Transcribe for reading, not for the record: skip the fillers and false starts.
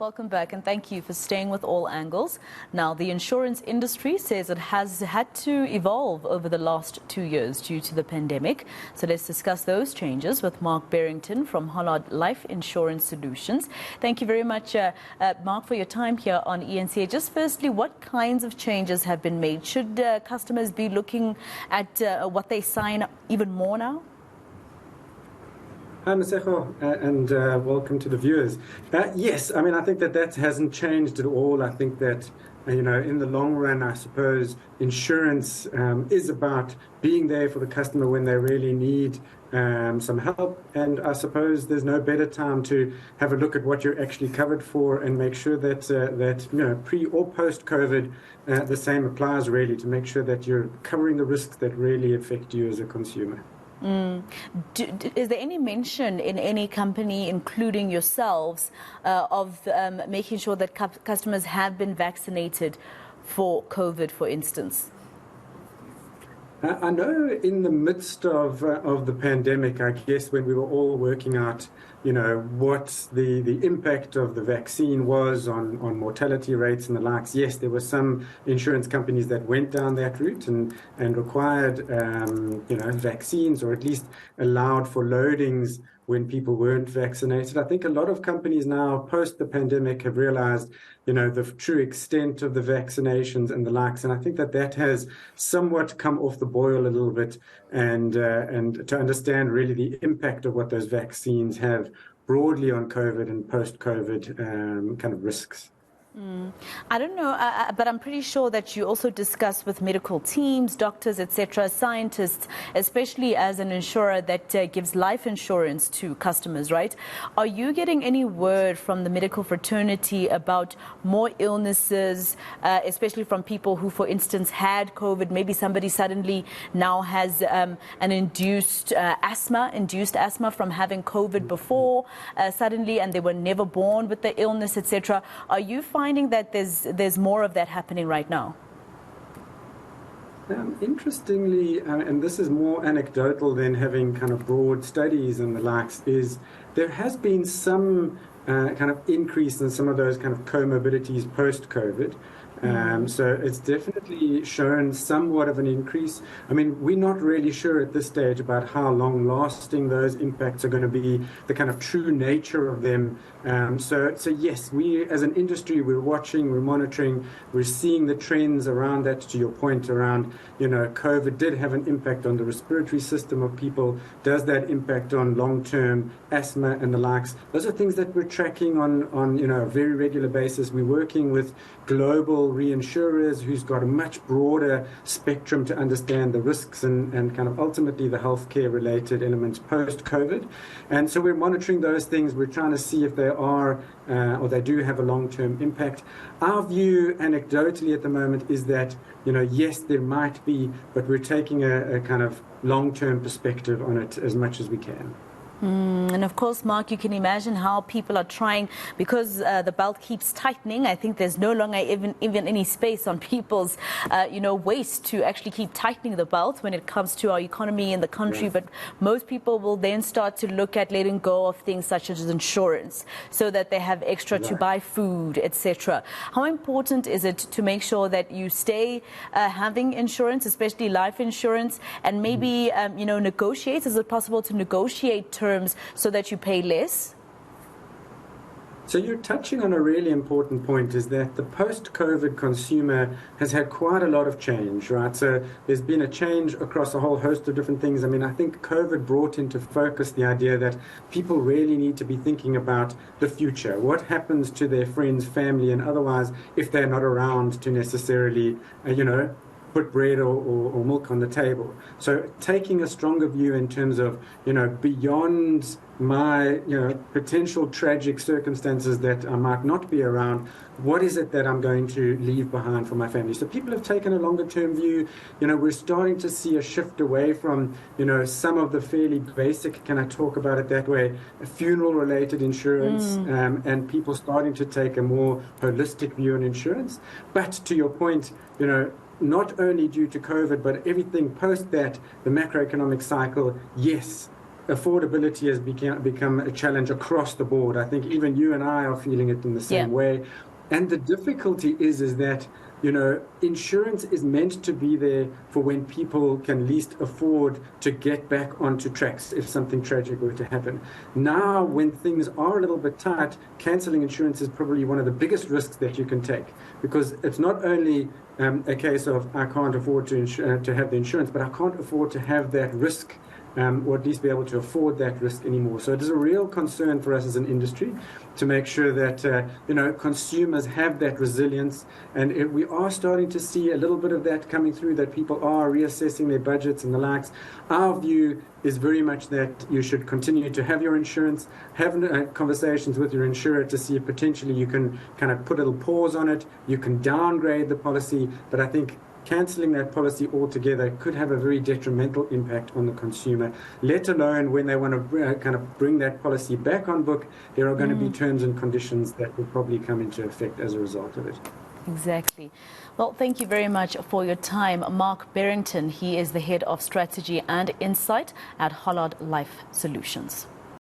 Welcome back, and thank you for staying with All Angles. Now, the insurance industry says it has had to evolve over the last 2 years due to the pandemic. So let's discuss those changes with Mark Berrington from Hollard Life Solutions. Thank you very much, Mark, for your time here on ENCA. Just firstly, what kinds of changes have been made? Should customers be looking at what they sign even more now? Hi, Maseko, and welcome to the viewers. Yes, I mean, I think that hasn't changed at all. I think that, in the long run, I suppose insurance is about being there for the customer when they really need some help. And I suppose there's no better time to have a look at what you're actually covered for and make sure that pre or post-COVID, the same applies really, to make sure that you're covering the risks that really affect you as a consumer. Is there any mention in any company, including yourselves, of making sure that customers have been vaccinated for COVID, for instance? I know in the midst of the pandemic, I guess when we were all working out, what the impact of the vaccine was on mortality rates and the likes, yes, there were some insurance companies that went down that route and required, vaccines, or at least allowed for loadings when people weren't vaccinated. I think a lot of companies now, post the pandemic, have realized, the true extent of the vaccinations and the likes. And I think that has somewhat come off the boil a little bit, and to understand really the impact of what those vaccines have broadly on COVID and post-COVID kind of risks. I don't know, but I'm pretty sure that you also discuss with medical teams, doctors, etc., scientists, especially as an insurer that gives life insurance to customers, right? Are you getting any word from the medical fraternity about more illnesses, especially from people who, for instance, had COVID? Maybe somebody suddenly now has an induced asthma from having COVID before suddenly, and they were never born with the illness, etc. Are you finding that there's more of that happening right now? Interestingly, and this is more anecdotal than having kind of broad studies and the likes, is there has been some kind of increase in some of those kind of comorbidities post-COVID. So it's definitely shown somewhat of an increase. I mean, we're not really sure at this stage about how long-lasting those impacts are going to be, the kind of true nature of them. So yes, we as an industry, we're watching, we're monitoring, we're seeing the trends around that. To your point around, COVID did have an impact on the respiratory system of people. Does that impact on long-term asthma and the likes? Those are things that we're tracking on a very regular basis. We're working with global reinsurers who's got a much broader spectrum to understand the risks and kind of ultimately the healthcare related elements post-COVID. And so we're monitoring those things. We're trying to see if they are or they do have a long-term impact. Our view anecdotally at the moment is that, yes, there might be, but we're taking a kind of long-term perspective on it as much as we can. And of course, Mark, you can imagine how people are trying, because the belt keeps tightening. I think there's no longer even any space on people's, waist to actually keep tightening the belt when it comes to our economy in the country. Yes. But most people will then start to look at letting go of things such as insurance so that they have extra to buy food, etc. How important is it to make sure that you stay having insurance, especially life insurance, and maybe, negotiate? Is it possible to negotiate terms so that you pay less? So you're touching on a really important point, is that the post-COVID consumer has had quite a lot of change, right? So there's been a change across a whole host of different things. I mean, I think COVID brought into focus the idea that people really need to be thinking about the future. What happens to their friends, family, and otherwise if they're not around to necessarily, put bread or milk on the table. So taking a stronger view in terms of, beyond my, potential tragic circumstances that I might not be around, what is it that I'm going to leave behind for my family? So people have taken a longer term view. We're starting to see a shift away from, some of the fairly basic, can I talk about it that way, funeral related insurance, and people starting to take a more holistic view on insurance. But to your point, not only due to COVID, but everything post that, the macroeconomic cycle, yes, affordability has become a challenge across the board. I think even you and I are feeling it in the same way. And the difficulty is that, insurance is meant to be there for when people can least afford to get back onto tracks if something tragic were to happen. Now, when things are a little bit tight, cancelling insurance is probably one of the biggest risks that you can take, because it's not only a case of I can't afford to have the insurance, but I can't afford to have that risk, or at least be able to afford that risk anymore. So it is a real concern for us as an industry to make sure that consumers have that resilience, and we are starting to see a little bit of that coming through, that people are reassessing their budgets and the likes. Our view is very much that you should continue to have your insurance, have conversations with your insurer to see if potentially you can kind of put a little pause on it, you can downgrade the policy, but I think cancelling that policy altogether could have a very detrimental impact on the consumer, let alone when they want to kind of bring that policy back on book. There are going to be terms and conditions that will probably come into effect as a result of it. Exactly. Well, thank you very much for your time. Mark Berrington, he is the Head of Strategy and Insight at Hollard Life Solutions.